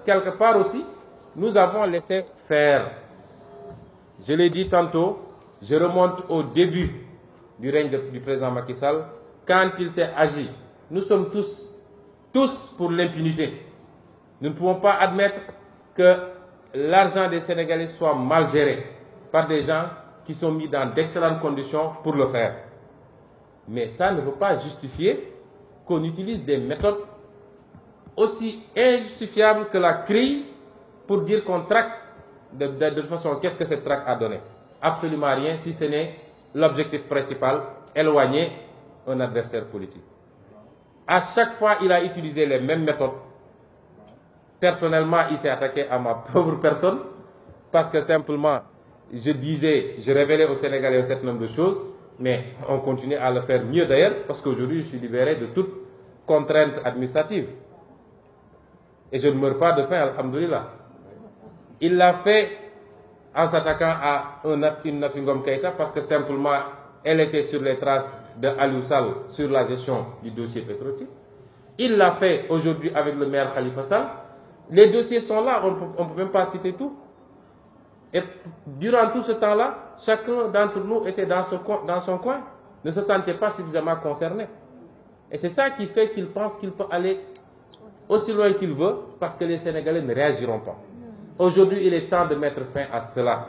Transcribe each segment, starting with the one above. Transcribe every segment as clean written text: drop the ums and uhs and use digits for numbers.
quelque part aussi, nous avons laissé faire. Je l'ai dit tantôt, je remonte au début du règne du président Macky Sall, quand il s'est agi. Nous sommes tous pour l'impunité. Nous ne pouvons pas admettre que l'argent des Sénégalais soit mal géré par des gens qui sont mis dans d'excellentes conditions pour le faire. Mais ça ne peut pas justifier qu'on utilise des méthodes aussi injustifiables que la CRI pour dire qu'on traque de toute façon. Qu'est-ce que cette traque a donné? Absolument rien, si ce n'est l'objectif principal, éloigner un adversaire politique. À chaque fois, il a utilisé les mêmes méthodes. Personnellement, il s'est attaqué à ma pauvre personne parce que simplement, je révélais aux Sénégalais un certain nombre de choses, mais on continue à le faire mieux d'ailleurs parce qu'aujourd'hui, je suis libéré de toute contrainte administrative. Et je ne meurs pas de faim, alhamdoulilah. Il l'a fait en s'attaquant à une Nafi Ngom Keïta parce que simplement, elle était sur les traces de Aliou Sall sur la gestion du dossier Petro-Tim. Il l'a fait aujourd'hui avec le maire Khalifa Sall. Les dossiers sont là, on ne peut même pas citer tout. Et durant tout ce temps-là, chacun d'entre nous était dans son coin, ne se sentait pas suffisamment concerné. Et c'est ça qui fait qu'il pense qu'il peut aller aussi loin qu'il veut, parce que les Sénégalais ne réagiront pas. Aujourd'hui, il est temps de mettre fin à cela.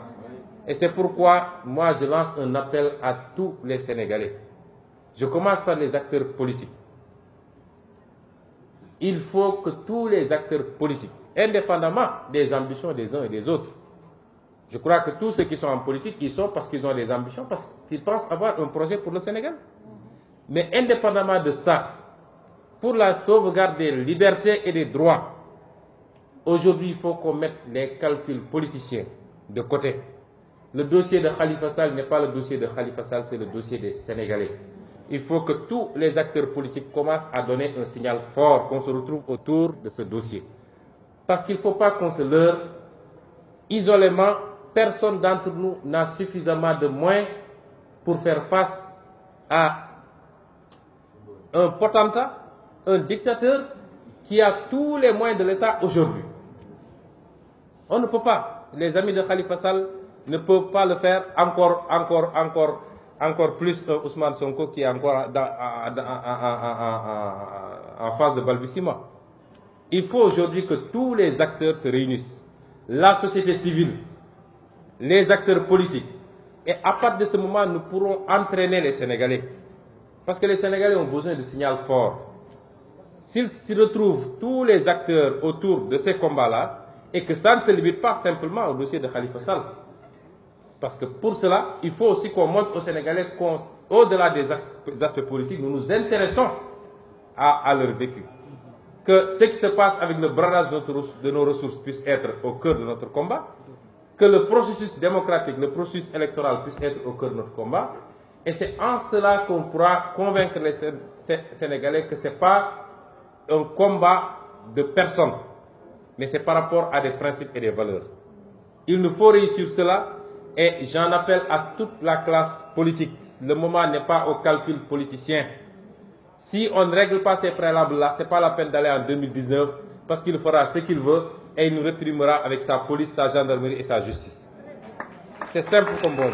Et c'est pourquoi, moi, je lance un appel à tous les Sénégalais. Je commence par les acteurs politiques. Il faut que tous les acteurs politiques, indépendamment des ambitions des uns et des autres, je crois que tous ceux qui sont en politique, ils sont parce qu'ils ont des ambitions, parce qu'ils pensent avoir un projet pour le Sénégal. Mais indépendamment de ça, pour la sauvegarde des libertés et des droits, aujourd'hui, il faut qu'on mette les calculs politiciens de côté. Le dossier de Khalifa Sall n'est pas le dossier de Khalifa Sall, c'est le dossier des Sénégalais. Il faut que tous les acteurs politiques commencent à donner un signal fort, qu'on se retrouve autour de ce dossier. Parce qu'il ne faut pas qu'on se leurre. Isolément, personne d'entre nous n'a suffisamment de moyens pour faire face à un potentat, un dictateur qui a tous les moyens de l'État aujourd'hui. On ne peut pas. Les amis de Khalifa Sall ne peuvent pas le faire, encore plus Ousmane Sonko qui est encore en phase de balbutiement. Il faut aujourd'hui que tous les acteurs se réunissent. La société civile, les acteurs politiques. Et à partir de ce moment, nous pourrons entraîner les Sénégalais. Parce que les Sénégalais ont besoin de signal fort. S'ils se retrouvent tous les acteurs autour de ces combats-là, et que ça ne se limite pas simplement au dossier de Khalifa Sall. Parce que pour cela, il faut aussi qu'on montre aux Sénégalais qu'au-delà des aspects politiques, nous nous intéressons à leur vécu. Que ce qui se passe avec le bradage de nos ressources puisse être au cœur de notre combat. Que le processus démocratique, le processus électoral puisse être au cœur de notre combat. Et c'est en cela qu'on pourra convaincre les Sénégalais que ce n'est pas un combat de personnes, mais c'est par rapport à des principes et des valeurs. Il nous faut réussir cela et j'en appelle à toute la classe politique. Le moment n'est pas au calcul politicien. Si on ne règle pas ces préalables-là, ce n'est pas la peine d'aller en 2019 parce qu'il fera ce qu'il veut et il nous réprimera avec sa police, sa gendarmerie et sa justice. C'est simple comme bonjour.